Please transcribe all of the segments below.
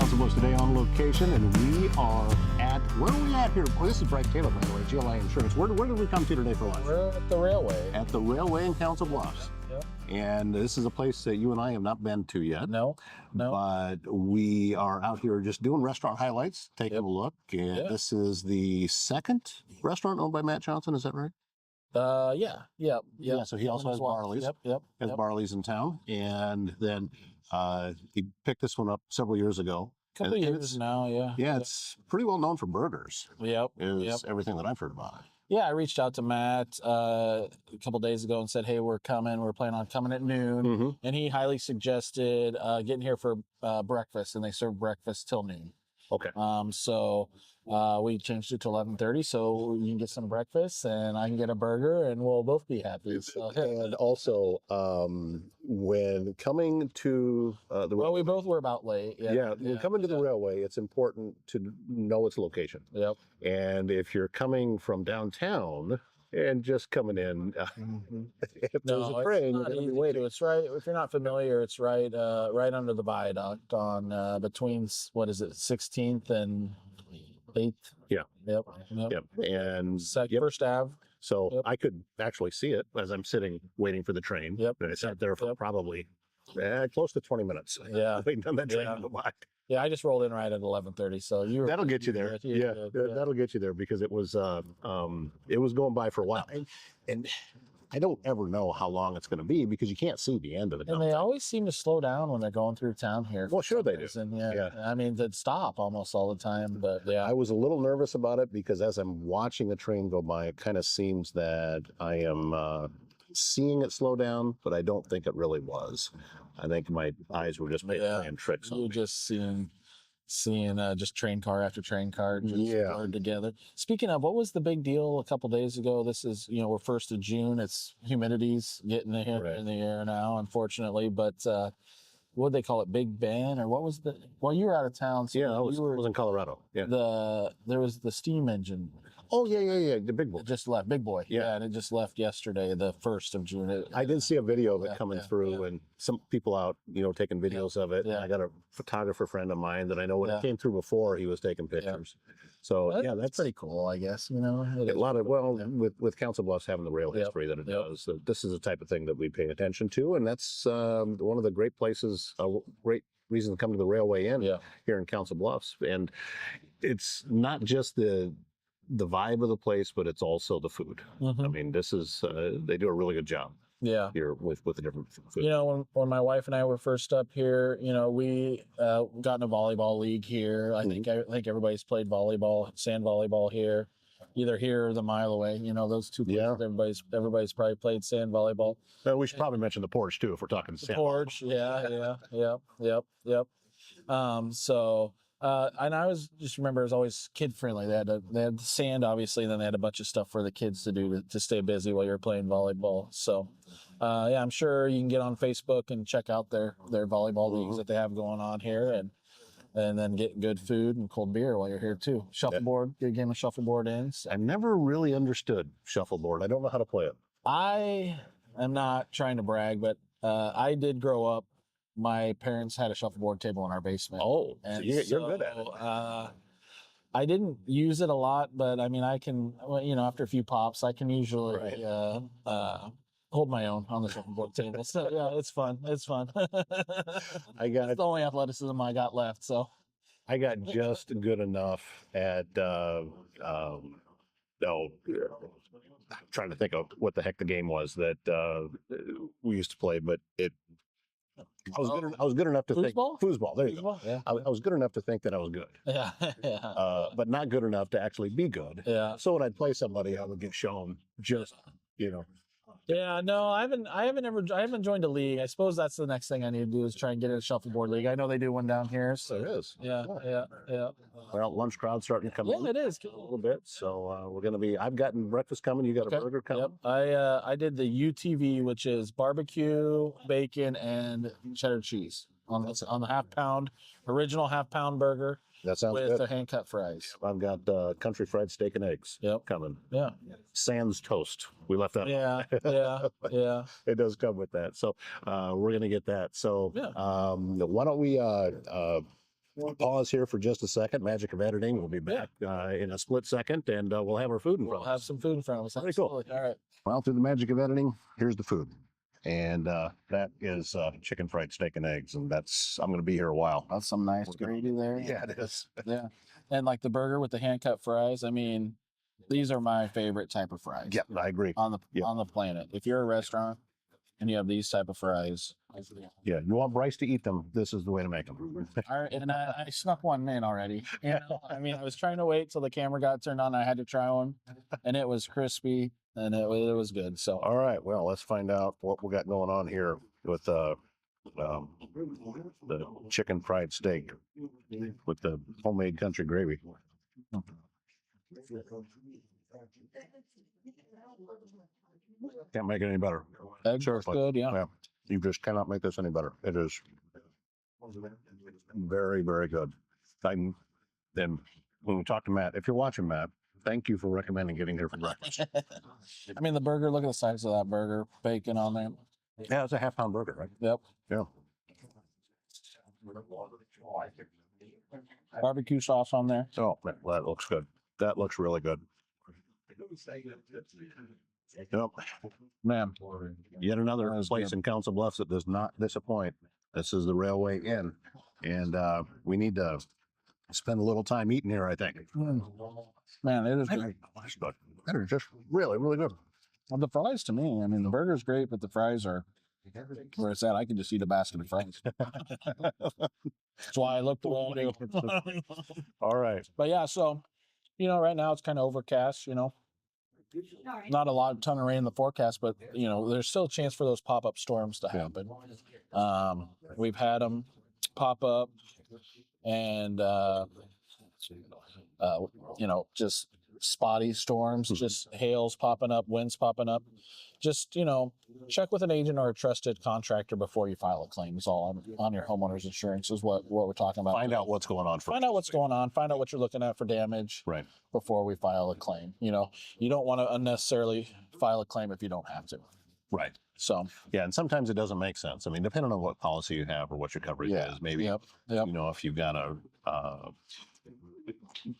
Council Bluffs Today on location, and we are at, where are we at here? Oh, this is Bryce Taylor, by the way, GLI Insurance. Where did we come to today for lunch? We're at the railway. At the railway in Council Bluffs. Yep. And this is a place that you and I have not been to yet. No. But we are out here just doing restaurant highlights, taking a look. And this is the second restaurant owned by Matt Johnson, is that right? Yeah. So he also has Barley's. Has Barley's in town. And then he picked this one up several years ago. A couple of years now, yeah. Yeah, it's pretty well known for burgers. Is everything that I've heard about. Yeah, I reached out to Matt a couple days ago and said, hey, we're coming. We're planning on coming at noon. And he highly suggested getting here for breakfast, and they serve breakfast till noon. Okay. So we changed it to 11:30, so you can get some breakfast, and I can get a burger, and we'll both be happy. So. And also, when coming to the well, we both were about late. When coming to the railway, it's important to know its location. Yep. And if you're coming from downtown and just coming in, if there's a train, you're going to be waiting. It's right. If you're not familiar, it's right under the viaduct on between, what is it, 16th and 8th. Yeah. Yep. And First Ave. So I could actually see it as I'm sitting waiting for the train. Yep. And I sat there for probably close to 20 minutes. Yeah. Waiting on that train to go by. Yeah, I just rolled in right at 11:30. So that'll get you there. That'll get you there because it was going by for a while, and I don't ever know how long it's going to be because you can't see the end of it. And they always seem to slow down when they're going through town here. Well, sure they do. Yeah. I mean, they'd stop almost all the time, but yeah. I was a little nervous about it because as I'm watching the train go by, it kind of seems that I am seeing it slow down, but I don't think it really was. I think my eyes were just playing tricks on me. You're just seeing just train car after train car just blurred together. Speaking of, what was the big deal a couple days ago? This is, we're 1st of June. It's humidity's getting in the air now, unfortunately. But what did they call it? Big Ben, or what was the? Well, you were out of town. So I was in Colorado. Yeah. There was the steam engine. Oh, yeah. The big boy. It just left. Big boy. Yeah. And it just left yesterday, the 1st of June. I did see a video of it coming through and some people out, taking videos of it. Yeah. I got a photographer friend of mine that I know when it came through before, he was taking pictures. So, that's pretty cool, I guess. A lot of, with Council Bluffs having the rail history that it does, this is the type of thing that we pay attention to. And that's one of the great places, great reason to come to the railway inn here in Council Bluffs. And it's not just the vibe of the place, but it's also the food. I mean, this is they do a really good job here with the different food. When my wife and I were first up here, we got in a volleyball league here. I think everybody's played volleyball, sand volleyball here, either here or the mile away. Those two places, everybody's probably played sand volleyball. We should probably mention the porch too if we're talking sand. Porch, yep. And I remember it was always kid friendly. They had sand, obviously, and then they had a bunch of stuff for the kids to do to stay busy while you're playing volleyball. So, I'm sure you can get on Facebook and check out their volleyball leagues that they have going on here, and then get good food and cold beer while you're here too. Shuffleboard, get a game of shuffleboard in. So. I never really understood shuffleboard. I don't know how to play it. I am not trying to brag, but I did grow up. My parents had a shuffleboard table in our basement. Oh, and so you're good at it. I didn't use it a lot, but I mean, I can, after a few pops, I can usually hold my own on the shuffleboard table. So yeah, it's fun. It's fun. It's the only athleticism I got left. So I got just good enough at. I'm trying to think of what the heck the game was that we used to play, but I was good enough to think foosball. There you go. Yeah. I was good enough to think that I was good. Yeah. But not good enough to actually be good. Yeah. So when I'd play somebody, I would get shown just. Yeah, no, I haven't joined a league. I suppose that's the next thing I need to do is try and get in a shuffleboard league. I know they do one down here. So there is. Yeah. Well, lunch crowd's starting to come in. Yeah, it is a little bit. So we're going to be. I've gotten breakfast coming. You got a burger coming. Yep. I did the UTV, which is barbecue, bacon, and cheddar cheese on the half-pound original half-pound burger. That sounds with good. the hand-cut fries. I've got country fried steak and eggs coming. Yeah. Sans toast. We left that. Yeah. It does come with that. So we're going to get that. So why don't we Pause here for just a second. Magic of editing. We'll be back in a split second, and we'll have our food in front We'll of us. have some food in front of us. Very cool. All right. Well, through the magic of editing, here's the food. And that is chicken fried steak and eggs. And I'm going to be here a while. That's some nice gravy there. Yeah, it is. Yeah. And like the burger with the hand cut fries, I mean, these are my favorite type of fries. Yep, I agree. On the planet. If you're a restaurant and you have these type of fries. Yeah, you want Bryce to eat them, this is the way to make them. All right, and I snuck one in already. You know, I mean, I was trying to wait till the camera got turned on. I had to try one, and it was crispy, and it was good. So, all right, well, let's find out what we got going on here with the chicken fried steak with the homemade country gravy. Can't make it any better. Egg Seriously. good, yeah. You just cannot make this any better. It is very, very good. And then when we talk to Matt, if you're watching, Matt, thank you for recommending getting here for breakfast. I mean, the burger, look at the size of that burger. Bacon on there. Yeah, it's a half-pound burger, right? Yep. Yeah. Barbecue sauce on there. Oh, that looks good. That looks really good. Yep. Man. Yet another place in Council Bluffs that does not disappoint. This is the Railway Inn. And we need to spend a little time eating here, I think. Man, it is good. That's good. That is just really, really good. Well, the fries to me, I mean, the burger's great, but the fries are where it's at. I could just eat a basket of fries. That's why I look the way I do. All right. But yeah, so, you know, right now it's kind of overcast, you know. Not a ton of rain in the forecast, but, you know, there's still a chance for those pop-up storms to happen. We've had them pop up and, you know, just spotty storms, just hails popping up, winds popping up. Just, you know, check with an agent or a trusted contractor before you file a claim is all on your homeowner's insurance is what we're talking about. Find out what's going on first. Find out what's going on. Find out what you're looking at for damage before we file a claim. You know, you don't want to unnecessarily file a claim if you don't have to. Right. So, yeah, and sometimes it doesn't make sense. I mean, depending on what policy you have or what your coverage is, maybe, you know, if you've got a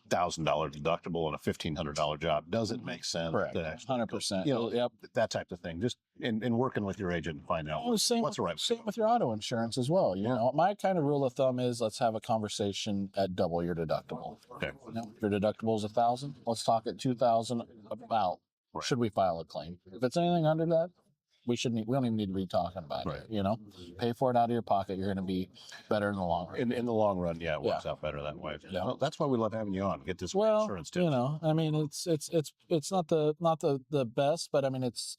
$1,000 deductible and a $1,500 job, does it make sense? Correct. 100%. You know, that type of thing. Just in working with your agent and find out what's the right. Same with your auto insurance as well. You know, my kind of rule of thumb is let's have a conversation at double your deductible. Okay. You know, if your deductible is $1,000, let's talk at $2,000 about should we file a claim. If it's anything under that, we don't even need to be talking about it. You know, pay for it out of your pocket. You're going to be better in the long run. In the long run, it works out better that way. Yeah, well, that's why we love having you on. Get this insurance too. You know, I mean, it's not the best, but I mean, it's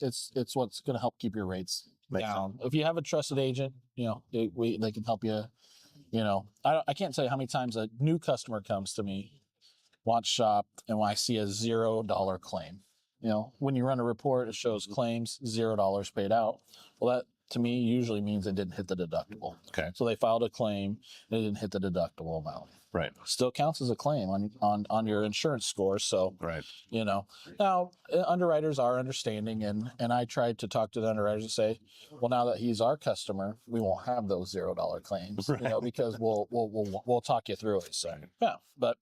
what's going to help keep your rates down. If you have a trusted agent, you know, they can help you. You know, I can't tell you how many times a new customer comes to me, wants shop, and when I see a $0 claim. You know, when you run a report, it shows claims, $0 paid out. Well, that to me usually means it didn't hit the deductible. Okay. So they filed a claim, and it didn't hit the deductible amount. Right. Still counts as a claim on your insurance score. So, you know, now underwriters are understanding, and I tried to talk to the underwriters and say, well, now that he's our customer, we won't have those $0 claims, you know, because we'll talk you through it. So, yeah, but.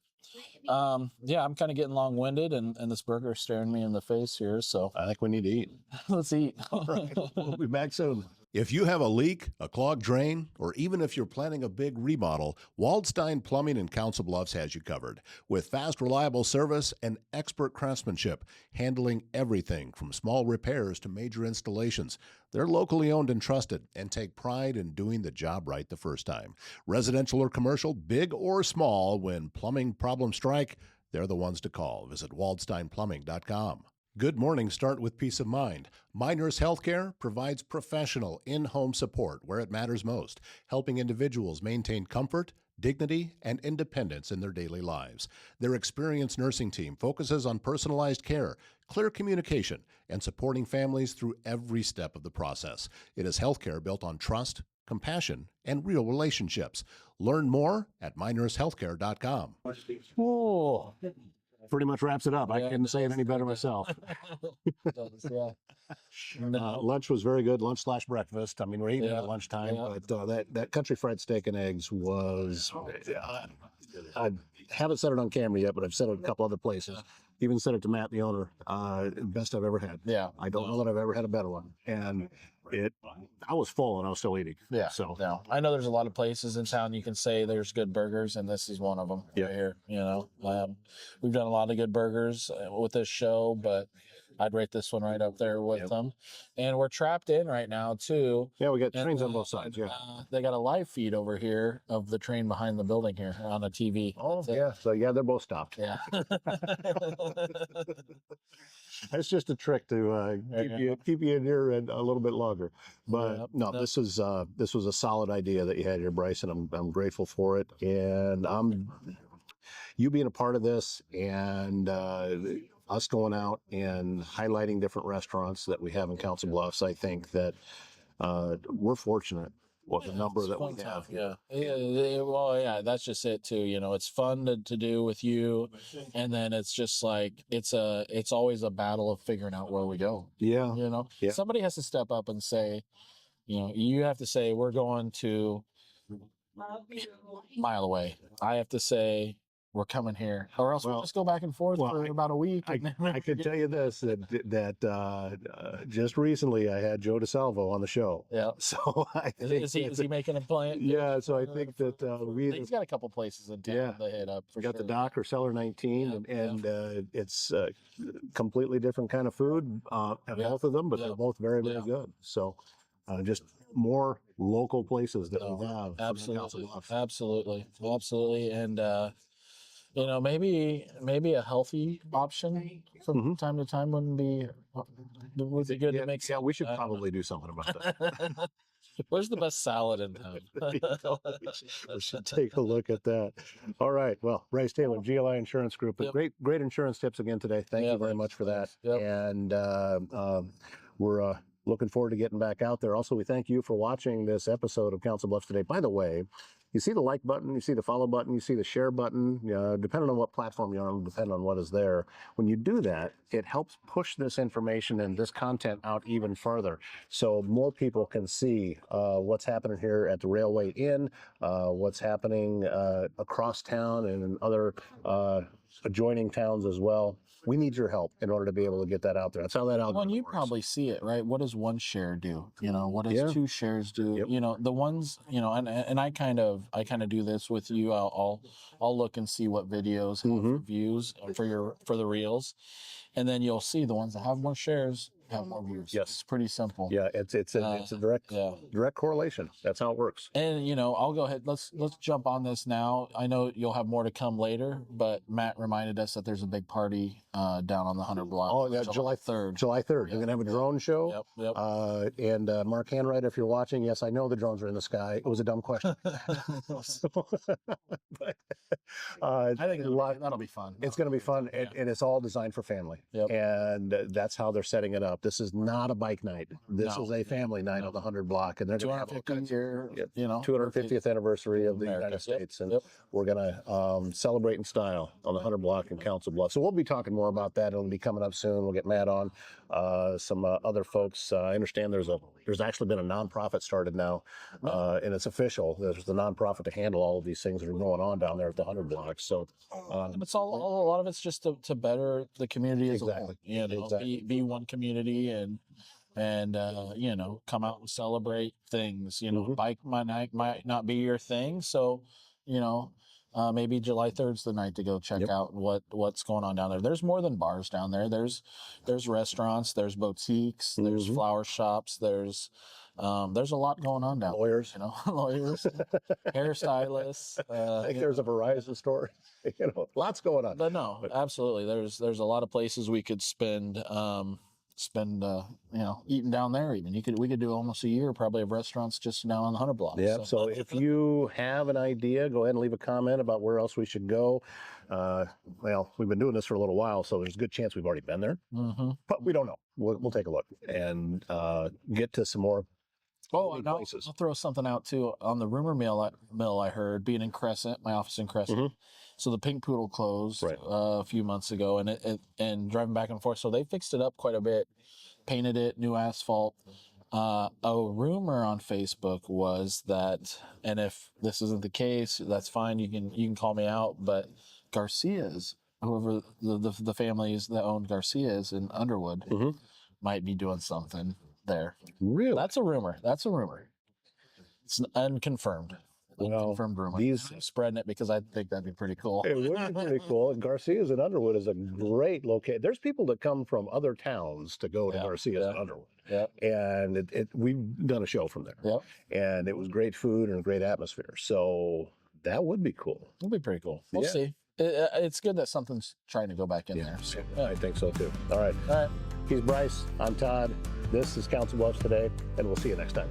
I'm kind of getting long-winded and this burger is staring me in the face here, so I think we need to eat. Let's eat. All right. We'll be back soon. If you have a leak, a clogged drain, or even if you're planning a big remodel, Waldstein Plumbing in Council Bluffs has you covered. With fast, reliable service and expert craftsmanship, handling everything from small repairs to major installations. They're locally owned and trusted and take pride in doing the job right the first time. Residential or commercial, big or small, when plumbing problems strike, they're the ones to call. Visit waldsteinplumbing.com. Good mornings start with peace of mind. My Nurse Healthcare provides professional in-home support where it matters most, helping individuals maintain comfort, dignity, and independence in their daily lives. Their experienced nursing team focuses on personalized care, clear communication, and supporting families through every step of the process. It is healthcare built on trust, compassion, and real relationships. Learn more at mynursehealthcare.com. Oh, pretty much wraps it up. I Yeah, couldn't say it any better myself. Yeah. No. Lunch was very good. Lunch / breakfast. I mean, we're eating Yeah. at lunchtime, Yeah. but that country fried steak and eggs was. I haven't said it on camera yet, but I've said it a couple other places. Even said it to Matt, the owner. Best I've ever had. Yeah. I don't know that I've ever had a better one. And I was full and I was still eating. Yeah. So no, I know there's a lot of places in town you can say there's good burgers, and this is one of them. Yeah. Right here. We've done a lot of good burgers with this show, but I'd rate this one right up there with them. And we're trapped in right now too. yeah, we got And, trains on both sides. Yeah. They got a live feed over here of the train behind the building here on a TV. Oh That's it. yeah. So yeah, they're both stopped. Yeah. It's just a trick to keep you in here and a little bit longer. But this was a solid idea that you had here, Bryce, and I'm grateful for it. And you being a part of this and us going out and highlighting different restaurants that we have in Council Bluffs. I think that we're fortunate with the number that we have. Well, that's just it too. It's fun to do with you, and then it's just like it's always a battle of figuring out where we go. Yeah. Yeah. Somebody has to step up and say, you have to say we're going to mile away. I have to say we're coming here, or else we'll just go back and forth for about a week. I could tell you this, that just recently I had Joe DeSalvo on the show. Yeah. So I think is he making a plan? Yeah. So I think that he's got a couple places in town to hit up. We got the Dock or Cellar 19, and it's completely different kind of food at both of them, but they're both very, very good. So just more local places that we have. Absolutely. And maybe a healthy option from time to time would be good to make. Yeah, we should probably do something about that. Where's the best salad in town? We should take a look at that. All right. Well, Bryce Taylor, GLI Insurance Group. But great insurance tips again today. Thank you very much for that. Yep. And we're looking forward to getting back out there. Also, we thank you for watching this episode of Council Bluffs Today. By the way, you see the like button, you see the follow button, you see the share button, depending on what platform you're on, depending on what is there. When you do that, it helps push this information and this content out even further, so more people can see what's happening here at the Railway Inn, what's happening across town and in other adjoining towns as well. We need your help in order to be able to get that out there. That's how that algorithm you works. probably see it, right? What does one share do? What does two shares do? Yep. The ones, and I kind of do this with you. I'll look and see what videos have views for the reels, and then you'll see the ones that have more shares have more views. Yes. It's pretty simple. Yeah, it's a direct correlation. That's how it works. And I'll go ahead. Let's jump on this now. I know you'll have more to come later, but Matt reminded us that there's a big party down on the 100 block. Oh, yeah, July 3rd. July 3rd. You're gonna have a drone show. Yep. And Mark Hanwright, if you're watching, yes, I know the drones are in the sky. It was a dumb question. I think that'll be fun. It's going to be fun, and it's all designed for family. Yep. And that's how they're setting it up. This is not a bike night. This is a family night on the 100 block, and they're going to have 250th anniversary of the United States, and we're going to celebrate in style on the 100 block in Council Bluffs. So we'll be talking more about that. It'll be coming up soon. We'll get Matt on, some other folks. I understand there's actually been a nonprofit started now, and it's official. There's the nonprofit to handle all of these things that are going on down there at the 100 block. So and it's a lot of it's just to better the community as a whole. Be one community and come out and celebrate things. Bike night might not be your thing, so maybe July 3rd's the night to go check out what's going on down there. There's more than bars down there. There's restaurants, there's boutiques, there's flower shops, there's a lot going on down there. Lawyers, hairstylists. I think there's a Verizon store. Lots going on. But no, absolutely. There's a lot of places we could spend eating down there. Even we could do almost a year probably of restaurants just down on the 100 block. Yeah. So if you have an idea, go ahead and leave a comment about where else we should go. We've been doing this for a little while, so there's a good chance we've already been there, but we don't know. We'll take a look and get to some more Oh, many and I'll places. throw something out too on the rumor mill. I heard being in Crescent, my office in Crescent. So the Pink Poodle closed Right. a few months ago, and driving back and forth. So they fixed it up quite a bit, painted it, new asphalt. A rumor on Facebook was that, and if this isn't the case, that's fine. You can call me out, but Garcia's, whoever the families that owned Garcia's in Underwood, might be doing something there. Really? That's a rumor. That's a rumor. It's unconfirmed. Unconfirmed rumor. I'm spreading it because I think that'd be pretty cool. It would be pretty cool. And Garcia's in Underwood is a great location. There's people that come from other towns to go to Garcia's in Underwood. Yep. And we've done a show from there. Yep. And it was great food and a great atmosphere. So that would be cool. It'll be pretty cool. We'll see. It's good that something's trying to go back in there. So, I think so too. All right. All right. He's Bryce. I'm Todd. This is Council Bluffs Today, and we'll see you next time.